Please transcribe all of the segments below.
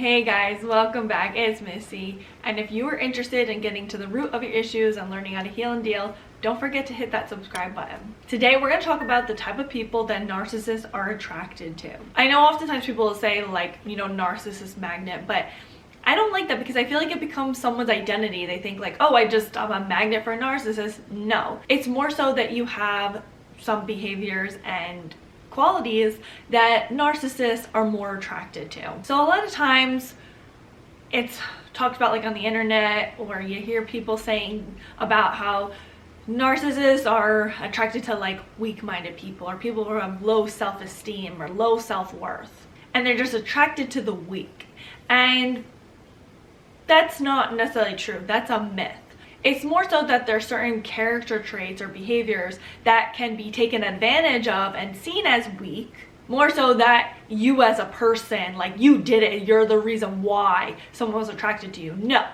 Hey guys, welcome back. It's Missy, and if you are interested in getting to the root of your issues and learning how to heal and deal, don't forget to hit that subscribe button. Today we're going to talk about the type of people that narcissists are attracted to. I know oftentimes people will say narcissist magnet, but I don't like that because I feel like it becomes someone's identity. They think like, oh, I'm a magnet for a narcissist. No, it's more so that you have some behaviors and qualities that narcissists are more attracted to. So a lot of times it's talked about like on the internet, or you hear people saying about how narcissists are attracted to like weak-minded people or people who have low self-esteem or low self-worth, and they're just attracted to the weak. And that's not necessarily true. That's a myth. It's more so that there are certain character traits or behaviors that can be taken advantage of and seen as weak, more so that you as a person, like you did it, you're the reason why someone was attracted to you. No,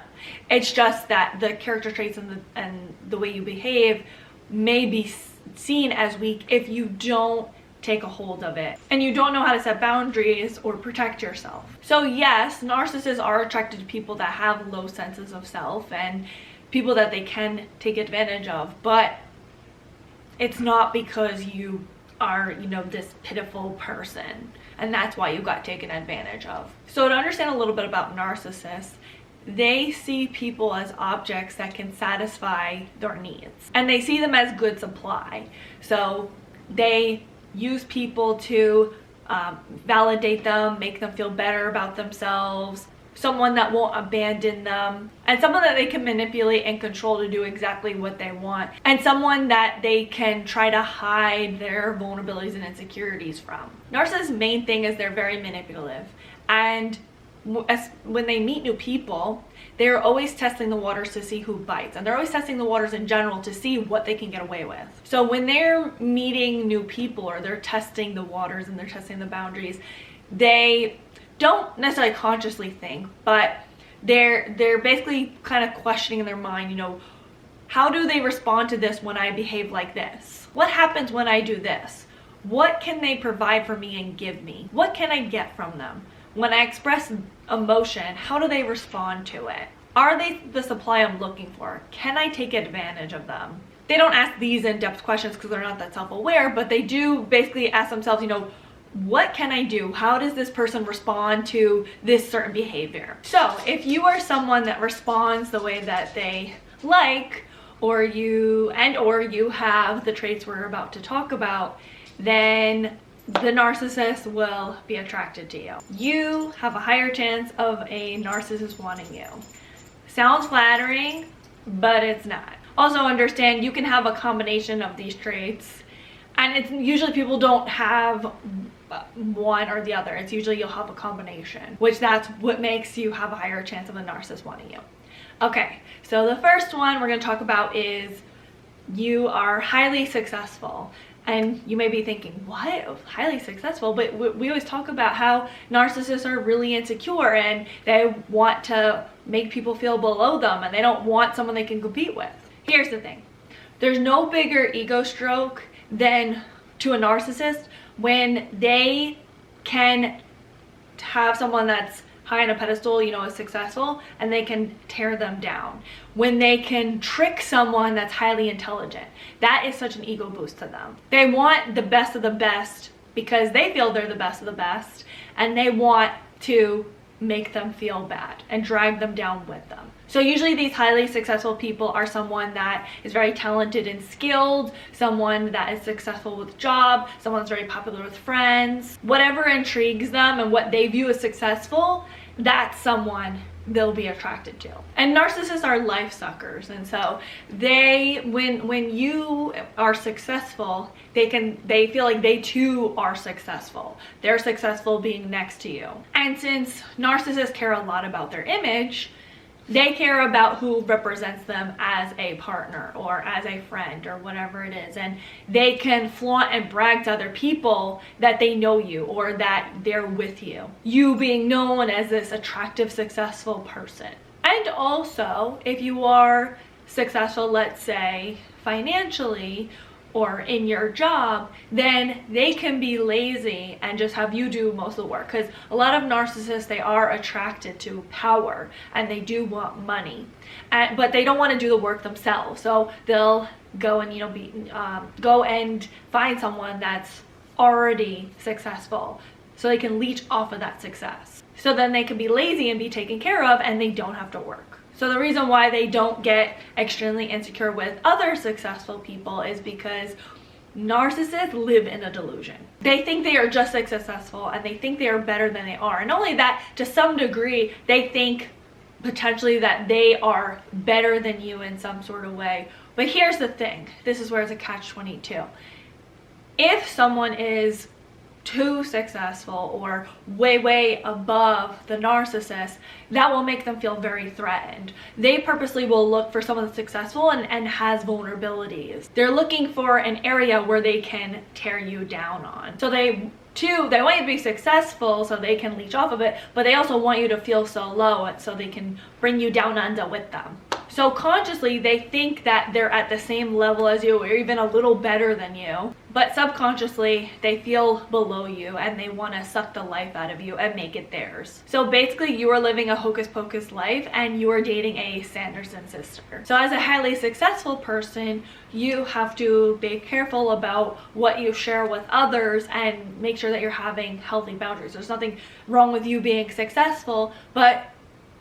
it's just that the character traits and the way you behave may be seen as weak if you don't take a hold of it and you don't know how to set boundaries or protect yourself. So yes, narcissists are attracted to people that have low senses of self and people that they can take advantage of, but it's not because you are, this pitiful person and that's why you got taken advantage of. So to understand a little bit about narcissists, they see people as objects that can satisfy their needs, and they see them as good supply. So they use people to validate them, make them feel better about themselves, someone that won't abandon them, and someone that they can manipulate and control to do exactly what they want, and someone that they can try to hide their vulnerabilities and insecurities from. Narcissists' main thing is they're very manipulative, and when they meet new people, they're always testing the waters to see who bites, and they're always testing the waters in general to see what they can get away with. So when they're meeting new people or they're testing the waters and they're testing the boundaries, they don't necessarily consciously think, but they're basically kind of questioning in their mind, how do they respond to this when I behave like this? What happens when I do this? What can they provide for me and give me? What can I get from them? When I express emotion, how do they respond to it? Are they the supply I'm looking for? Can I take advantage of them? They don't ask these in-depth questions because they're not that self-aware, but they do basically ask themselves, what can I do? How does this person respond to this certain behavior? So if you are someone that responds the way that they like, or you have the traits we're about to talk about, then the narcissist will be attracted to you. You have a higher chance of a narcissist wanting you. Sounds flattering, but it's not. Also understand you can have a combination of these traits, and it's usually people don't have one or the other. It's usually you'll have a combination, which that's what makes you have a higher chance of a narcissist wanting you. Okay, so the first one we're going to talk about is you are highly successful. And you may be thinking, what? Highly successful? But we always talk about how narcissists are really insecure and they want to make people feel below them and they don't want someone they can compete with. Here's the thing. There's no bigger ego stroke than to a narcissist when they can have someone that's high on a pedestal, is successful, and they can tear them down. When they can trick someone that's highly intelligent, that is such an ego boost to them. They want the best of the best because they feel they're the best of the best, and they want to make them feel bad and drag them down with them. So usually these highly successful people are someone that is very talented and skilled, someone that is successful with a job, someone that's very popular with friends. Whatever intrigues them and what they view as successful, that's someone they'll be attracted to. And narcissists are life suckers, and so when you are successful, they feel like they too are successful. They're successful being next to you. And since narcissists care a lot about their image, they care about who represents them as a partner or as a friend or whatever it is, and they can flaunt and brag to other people that they know you or that they're with you, you being known as this attractive, successful person. And also, if you are successful, let's say financially, or in your job, then they can be lazy and just have you do most of the work. Because a lot of narcissists, they are attracted to power and they do want money, but they don't want to do the work themselves. So they'll go and go and find someone that's already successful so they can leech off of that success. So then they can be lazy and be taken care of and they don't have to work. So the reason why they don't get extremely insecure with other successful people is because narcissists live in a delusion. They think they are just as successful and they think they are better than they are. And not only that, to some degree, they think potentially that they are better than you in some sort of way. But here's the thing. This is where it's a catch-22. If someone is too successful or way above the narcissist, that will make them feel very threatened. They purposely will look for someone that's successful and has vulnerabilities. They're looking for an area where they can tear you down on. So they want you to be successful so they can leech off of it, but they also want you to feel so low so they can bring you down under with them. So consciously, they think that they're at the same level as you or even a little better than you, but subconsciously, they feel below you and they want to suck the life out of you and make it theirs. So basically, you are living a hocus pocus life and you are dating a Sanderson sister. So as a highly successful person, you have to be careful about what you share with others and make sure that you're having healthy boundaries. There's nothing wrong with you being successful, but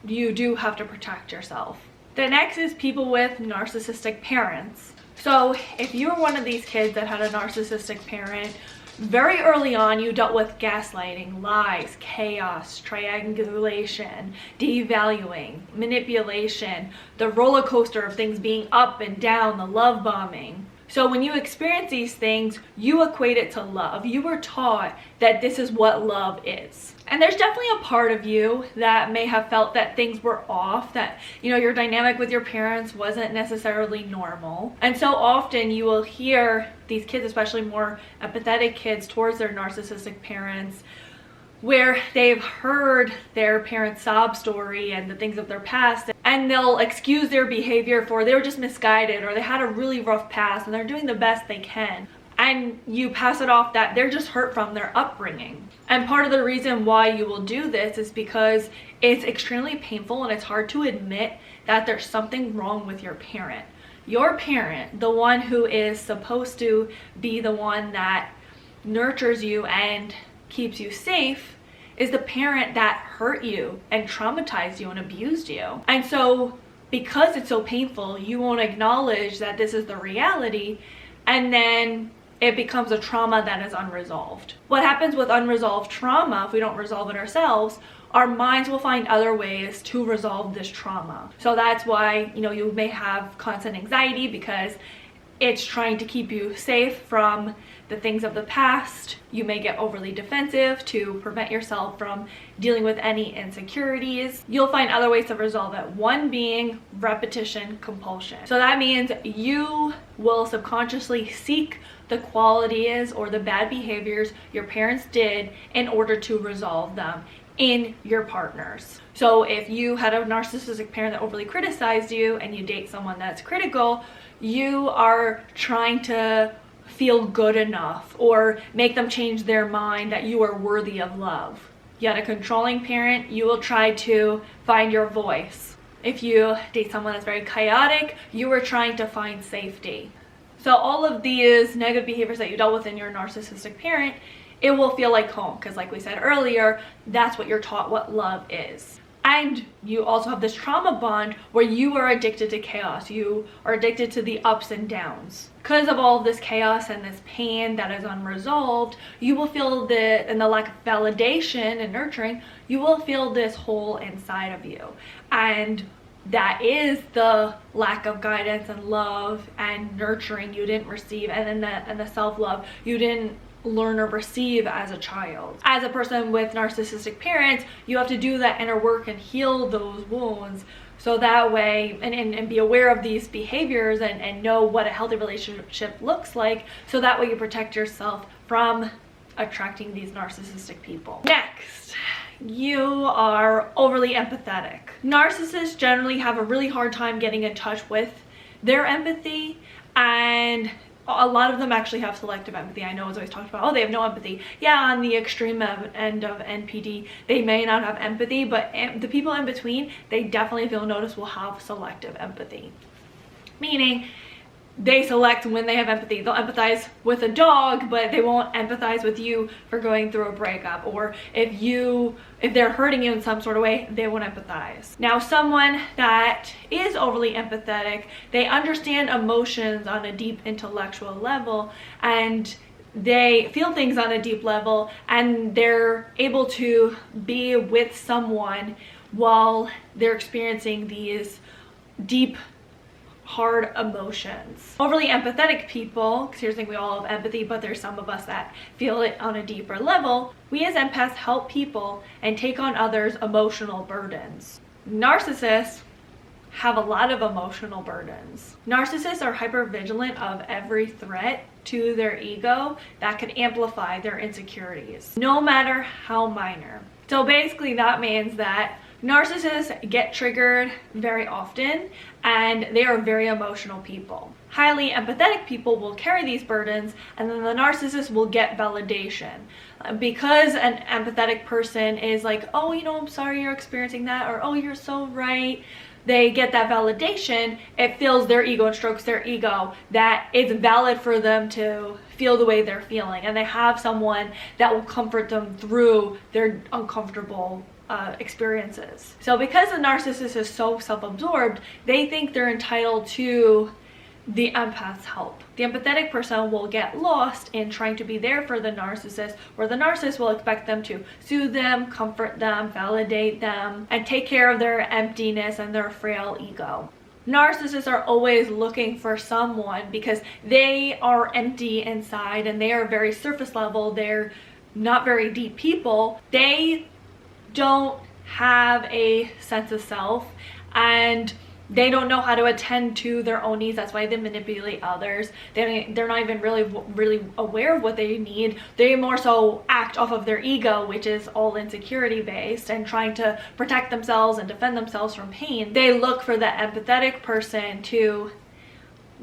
you do have to protect yourself. The next is people with narcissistic parents. So if you were one of these kids that had a narcissistic parent, very early on you dealt with gaslighting, lies, chaos, triangulation, devaluing, manipulation, the roller coaster of things being up and down, the love bombing. So when you experience these things, you equate it to love. You were taught that this is what love is. And there's definitely a part of you that may have felt that things were off, that, your dynamic with your parents wasn't necessarily normal. And so often you will hear these kids, especially more empathetic kids towards their narcissistic parents, where they've heard their parents' sob story and the things of their past, and they'll excuse their behavior for they were just misguided or they had a really rough past and they're doing the best they can. And you pass it off that they're just hurt from their upbringing. And part of the reason why you will do this is because it's extremely painful and it's hard to admit that there's something wrong with your parent. Your parent, the one who is supposed to be the one that nurtures you and keeps you safe, is the parent that hurt you and traumatized you and abused you. And so because it's so painful, you won't acknowledge that this is the reality, and then it becomes a trauma that is unresolved. What happens with unresolved trauma, if we don't resolve it ourselves, our minds will find other ways to resolve this trauma. So that's why, you may have constant anxiety because it's trying to keep you safe from the things of the past. You may get overly defensive to prevent yourself from dealing with any insecurities. You'll find other ways to resolve it. One being repetition compulsion. So that means you will subconsciously seek the qualities or the bad behaviors your parents did in order to resolve them in your partners. So if you had a narcissistic parent that overly criticized you and you date someone that's critical, you are trying to feel good enough or make them change their mind that you are worthy of love. You had a controlling parent, you will try to find your voice. If you date someone that's very chaotic, you are trying to find safety. So all of these negative behaviors that you dealt with in your narcissistic parent, it will feel like home because, like we said earlier, that's what you're taught what love is. And you also have this trauma bond where you are addicted to chaos. You are addicted to the ups and downs. Because of all of this chaos and this pain that is unresolved, you will feel and the lack of validation and nurturing, you will feel this hole inside of you. And that is the lack of guidance and love and nurturing you didn't receive, and then the self-love you didn't learn or receive as a child. As a person with narcissistic parents, you have to do that inner work and heal those wounds, so that way and be aware of these behaviors and know what a healthy relationship looks like, so that way you protect yourself from attracting these narcissistic people. Next, you are overly empathetic. Narcissists generally have a really hard time getting in touch with their empathy, and a lot of them actually have selective empathy. I know it's always talked about, oh, they have no empathy. Yeah, on the extreme end of NPD, they may not have empathy, but the people in between, they definitely, if you'll notice, will have selective empathy. Meaning, they select when they have empathy. They'll empathize with a dog, but they won't empathize with you for going through a breakup. Or if they're hurting you in some sort of way, they won't empathize. Now, someone that is overly empathetic, they understand emotions on a deep intellectual level, and they feel things on a deep level, and they're able to be with someone while they're experiencing these deep, hard emotions. Overly empathetic people, because here's the thing, we all have empathy, but there's some of us that feel it on a deeper level. We as empaths help people and take on others' emotional burdens. Narcissists have a lot of emotional burdens. Narcissists are hypervigilant of every threat to their ego that could amplify their insecurities, no matter how minor. So basically that means that narcissists get triggered very often, and they are very emotional people. Highly empathetic people will carry these burdens, and then the narcissist will get validation. Because an empathetic person is like, oh, I'm sorry you're experiencing that, or oh, you're so right. They get that validation. It fills their ego and strokes their ego that it's valid for them to feel the way they're feeling, and they have someone that will comfort them through their uncomfortable experiences. So because the narcissist is so self-absorbed, they think they're entitled to the empath's help. The empathetic person will get lost in trying to be there for the narcissist, where the narcissist will expect them to soothe them, comfort them, validate them, and take care of their emptiness and their frail ego. Narcissists are always looking for someone because they are empty inside and they are very surface level. They're not very deep people. They don't have a sense of self, and they don't know how to attend to their own needs. That's why they manipulate others. They're not even really aware of what they need. They more so act off of their ego, which is all insecurity based and trying to protect themselves and defend themselves from pain. They look for the empathetic person to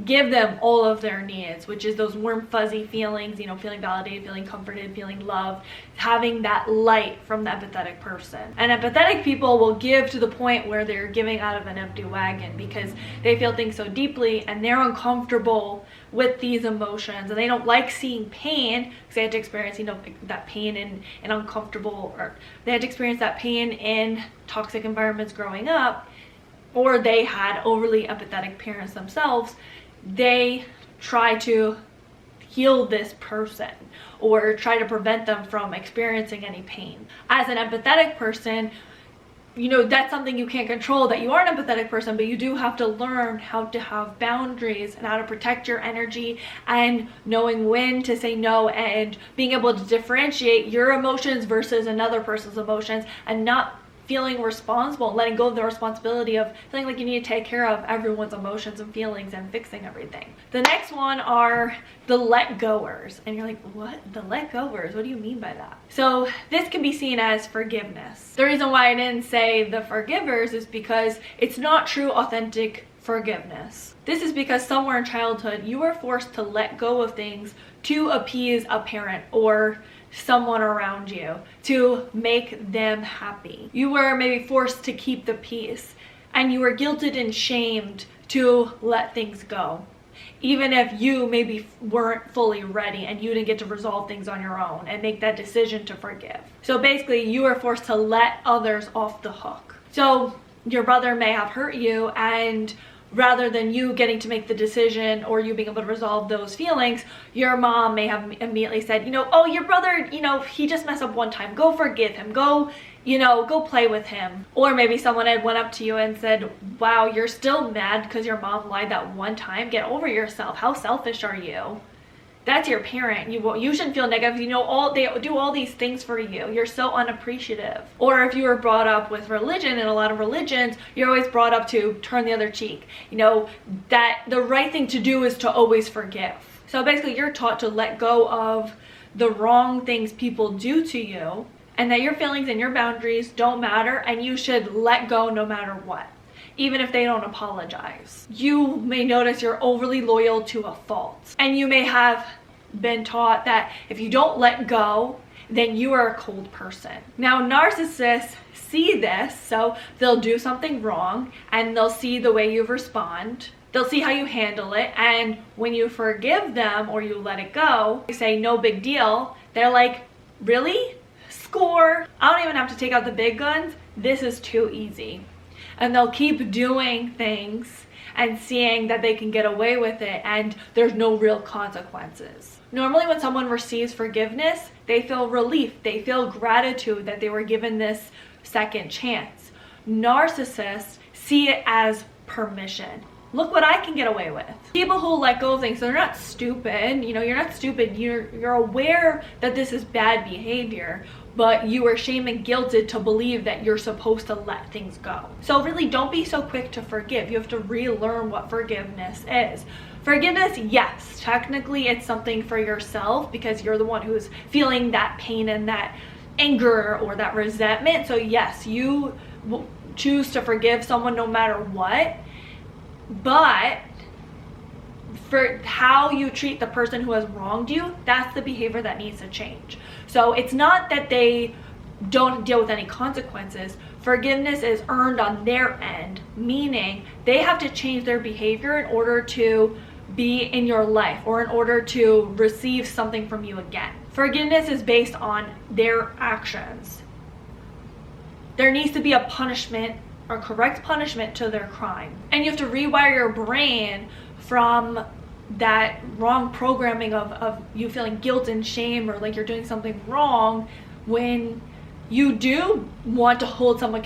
give them all of their needs, which is those warm fuzzy feelings, feeling validated, feeling comforted, feeling loved, having that light from the empathetic person. And empathetic people will give to the point where they're giving out of an empty wagon because they feel things so deeply and they're uncomfortable with these emotions, and they don't like seeing pain because they had to experience that pain in uncomfortable, or they had to experience that pain in toxic environments growing up, or they had overly empathetic parents themselves. They try to heal this person or try to prevent them from experiencing any pain. As an empathetic person, that's something you can't control, that you are an empathetic person, but you do have to learn how to have boundaries and how to protect your energy and knowing when to say no and being able to differentiate your emotions versus another person's emotions, and not feeling responsible, letting go of the responsibility of feeling like you need to take care of everyone's emotions and feelings and fixing everything. The next one are the let goers. And you're like, what? The let goers? What do you mean by that? So this can be seen as forgiveness. The reason why I didn't say the forgivers is because it's not true, authentic forgiveness. This is because somewhere in childhood you were forced to let go of things to appease a parent or someone around you, to make them happy. You were maybe forced to keep the peace, and you were guilted and shamed to let things go, even if you maybe weren't fully ready and you didn't get to resolve things on your own and make that decision to forgive. So basically you were forced to let others off the hook. So your brother may have hurt you, and rather than you getting to make the decision or you being able to resolve those feelings, your mom may have immediately said, oh, your brother, he just messed up one time. Go forgive him. Go play with him. Or maybe someone had went up to you and said, wow, you're still mad because your mom lied that one time. Get over yourself. How selfish are you? That's your parent. You shouldn't feel negative. They do all these things for you. You're so unappreciative. Or if you were brought up with religion, in a lot of religions, you're always brought up to turn the other cheek. That the right thing to do is to always forgive. So basically you're taught to let go of the wrong things people do to you, and that your feelings and your boundaries don't matter, and you should let go no matter what. even if they don't apologize. You may notice you're overly loyal to a fault, and you may have been taught that if you don't let go, then you are a cold person. Now, narcissists see this, so they'll do something wrong and they'll see the way you respond. They'll see how you handle it, and when you forgive them or you let it go, you say no big deal, they're like, really? Score. I don't even have to take out the big guns. This is too easy. And they'll keep doing things and seeing that they can get away with it and there's no real consequences. Normally when someone receives forgiveness, they feel relief, they feel gratitude that they were given this second chance. Narcissists see it as permission. Look what I can get away with. People who let go of things, they're not stupid. You're not stupid. You're aware that this is bad behavior, but you are shamed and guilted to believe that you're supposed to let things go. So really, don't be so quick to forgive. You have to relearn what forgiveness is. Forgiveness, yes, technically it's something for yourself because you're the one who's feeling that pain and that anger or that resentment. So yes, you will choose to forgive someone no matter what. But for how you treat the person who has wronged you, that's the behavior that needs to change. So it's not that they don't deal with any consequences. Forgiveness is earned on their end, meaning they have to change their behavior in order to be in your life or in order to receive something from you again. Forgiveness is based on their actions. There needs to be a punishment or correct punishment to their crime. And you have to rewire your brain from that wrong programming of you feeling guilt and shame or like you're doing something wrong when you do want to hold someone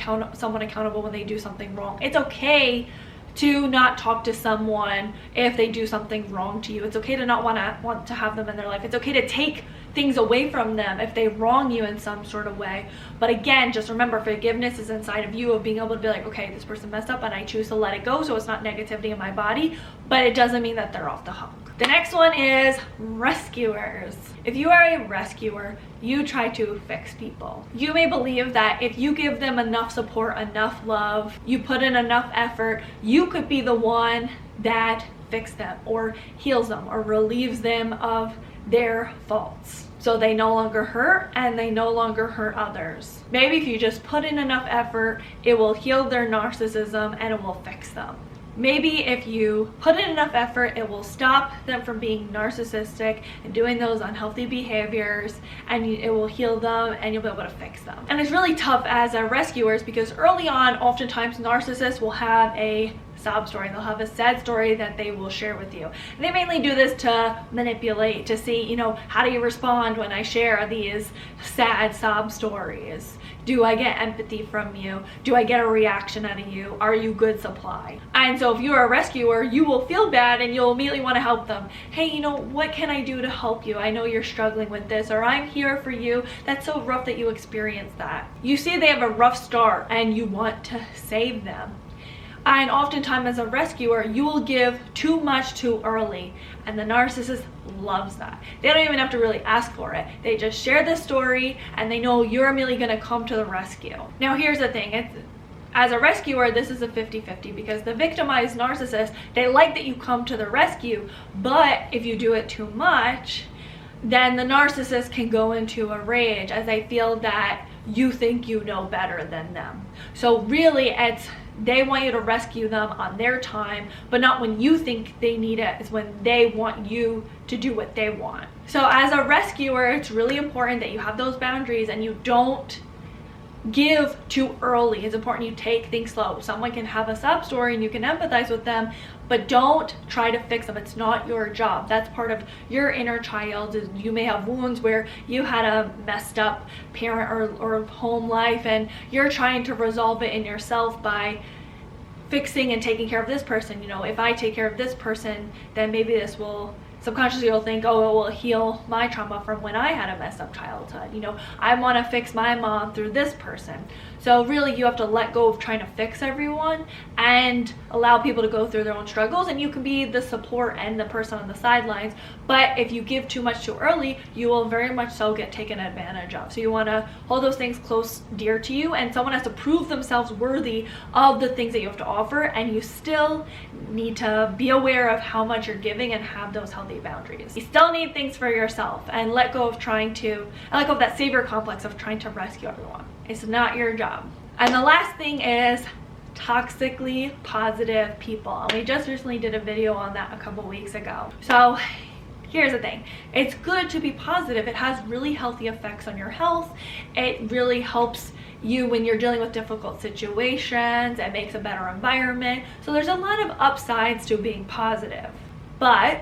accountable when they do something wrong. It's okay to not talk to someone if they do something wrong to you. It's okay to not want to have them in their life. It's okay to take things away from them if they wrong you in some sort of way. But again, just remember, forgiveness is inside of you, of being able to be like, okay, this person messed up and I choose to let it go so it's not negativity in my body, but it doesn't mean that they're off the hook. The next one is rescuers. If you are a rescuer, you try to fix people. You may believe that if you give them enough support, enough love, you put in enough effort, you could be the one that fixes them or heals them or relieves them of their faults. So they no longer hurt and they no longer hurt others. Maybe if you just put in enough effort, it will heal their narcissism and it will fix them. Maybe if you put in enough effort, it will stop them from being narcissistic and doing those unhealthy behaviors, and it will heal them and you'll be able to fix them. And it's really tough as a rescuers because early on, oftentimes narcissists will have a sob story. They'll have a sad story that they will share with you. And they mainly do this to manipulate, to see, how do you respond when I share these sad sob stories? Do I get empathy from you? Do I get a reaction out of you? Are you good supply? And so if you're a rescuer, you will feel bad and you'll immediately want to help them. Hey, what can I do to help you? I know you're struggling with this, or I'm here for you. That's so rough that you experienced that. You see they have a rough start and you want to save them. And oftentimes as a rescuer, you will give too much too early. And the narcissist loves that. They don't even have to really ask for it. They just share this story and they know you're immediately gonna come to the rescue. Now here's the thing, as a rescuer, this is a 50-50 because the victimized narcissist, they like that you come to the rescue, but if you do it too much, then the narcissist can go into a rage as they feel that you think you know better than them. So really they want you to rescue them on their time, but not when you think they need it. It's when they want you to do what they want. So as a rescuer, it's really important that you have those boundaries and you don't give too early. It's important you take things slow. Someone can have a sob story and you can empathize with them, but don't try to fix them. It's not your job. That's part of your inner child. You may have wounds where you had a messed up parent or home life and you're trying to resolve it in yourself by fixing and taking care of this person. If I take care of this person, then maybe this will subconsciously you'll think, oh, it will heal my trauma from when I had a messed up childhood. I want to fix my mom through this person. So really you have to let go of trying to fix everyone and allow people to go through their own struggles, and you can be the support and the person on the sidelines. But if you give too much too early, you will very much so get taken advantage of. So you want to hold those things close, dear to you, and someone has to prove themselves worthy of the things that you have to offer, and you still need to be aware of how much you're giving and have those healthy boundaries. You still need things for yourself, and let go of let go of that savior complex of trying to rescue everyone. It's not your job. And the last thing is toxically positive people. And we just recently did a video on that a couple weeks ago. So here's the thing. It's good to be positive. It has really healthy effects on your health. It really helps you when you're dealing with difficult situations. It makes a better environment. So there's a lot of upsides to being positive. But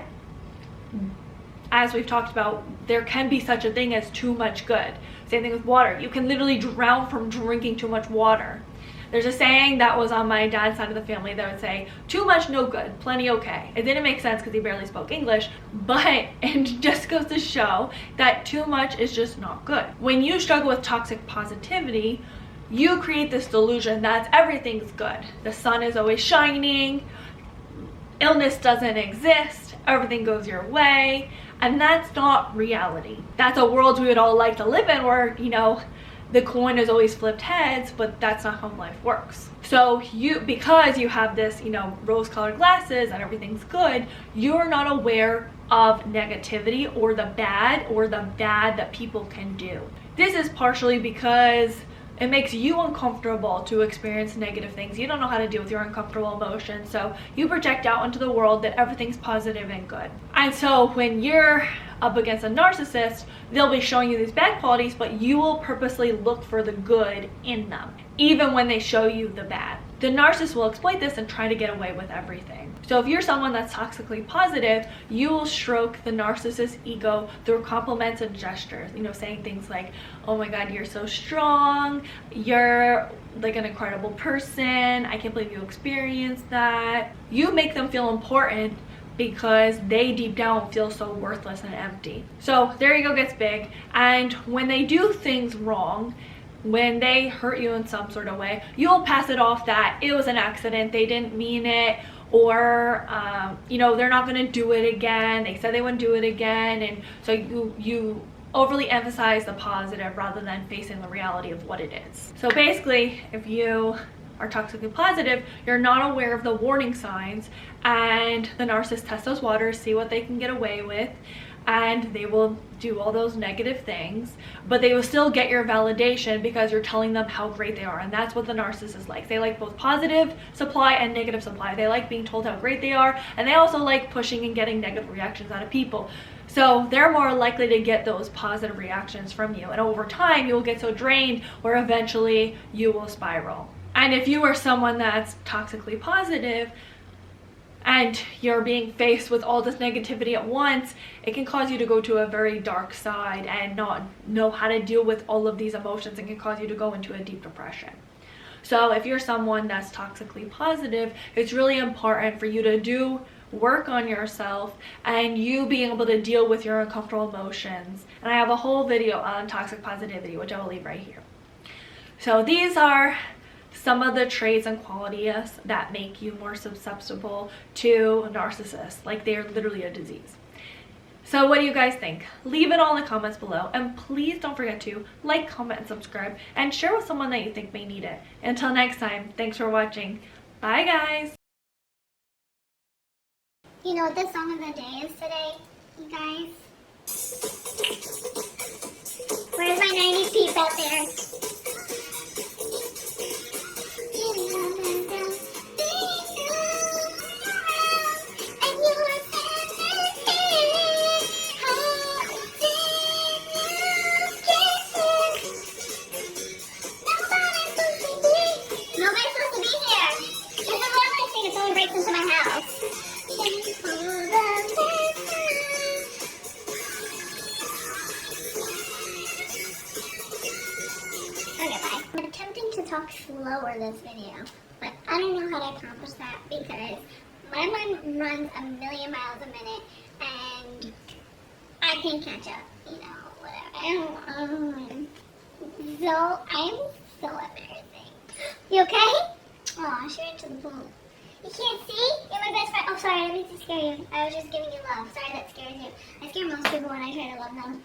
as we've talked about, there can be such a thing as too much good. Same thing with water. You can literally drown from drinking too much water. There's a saying that was on my dad's side of the family that would say, too much no good, plenty okay. It didn't make sense because he barely spoke English, but it just goes to show that too much is just not good. When you struggle with toxic positivity, you create this delusion that everything's good. The sun is always shining, illness doesn't exist, everything goes your way, and that's not reality. That's a world we would all like to live in where, you know, the coin is always flipped heads, but that's not how life works. So because you have this, you know, rose-colored glasses and everything's good, you're not aware of negativity or the bad that people can do. This is partially because it makes you uncomfortable to experience negative things. You don't know how to deal with your uncomfortable emotions, so you project out into the world that everything's positive and good. And so when you're up against a narcissist, they'll be showing you these bad qualities, but you will purposely look for the good in them, even when they show you the bad. The narcissist will exploit this and try to get away with everything. So if you're someone that's toxically positive, you will stroke the narcissist's ego through compliments and gestures, you know, saying things like, oh my god, you're so strong, you're like an incredible person, I can't believe you experienced that. You make them feel important because they deep down feel so worthless and empty. So their ego gets big, and when they do things wrong, when they hurt you in some sort of way, you'll pass it off that it was an accident, they didn't mean it, or you know, they're not going to do it again, they said they wouldn't do it again. And so you overly emphasize the positive rather than facing the reality of what it is. So basically, if you are toxically positive, you're not aware of the warning signs, and the narcissist tests those waters, see what they can get away with, and they will do all those negative things, but they will still get your validation because you're telling them how great they are. And that's what the narcissist likes. They like both positive supply and negative supply. They like being told how great they are, and they also like pushing and getting negative reactions out of people. So they're more likely to get those positive reactions from you, and over time you will get so drained where eventually you will spiral. And if you are someone that's toxically positive and you're being faced with all this negativity at once, it can cause you to go to a very dark side and not know how to deal with all of these emotions, and can cause you to go into a deep depression. So if you're someone that's toxically positive, it's really important for you to do work on yourself and you being able to deal with your uncomfortable emotions. And I have a whole video on toxic positivity, which I will leave right here. So these are some of the traits and qualities that make you more susceptible to narcissists, like they're literally a disease. So what do you guys think? Leave it all in the comments below, and please don't forget to like, comment, and subscribe, and share with someone that you think may need it. Until next time, thanks for watching. Bye guys! You know what the song of the day is today, you guys? Where's my 90s peep out there? Into my house. Okay, bye. I'm attempting to talk slower this video, but I don't know how to accomplish that because my mind runs a million miles a minute and I can't catch up, you know, whatever. So I'm so embarrassing. You okay? Aw, she went to the pool. You can't see? You're my best friend. Oh, sorry, I didn't mean to scare you. I was just giving you love. Sorry that scared you. I scare most people when I try to love them.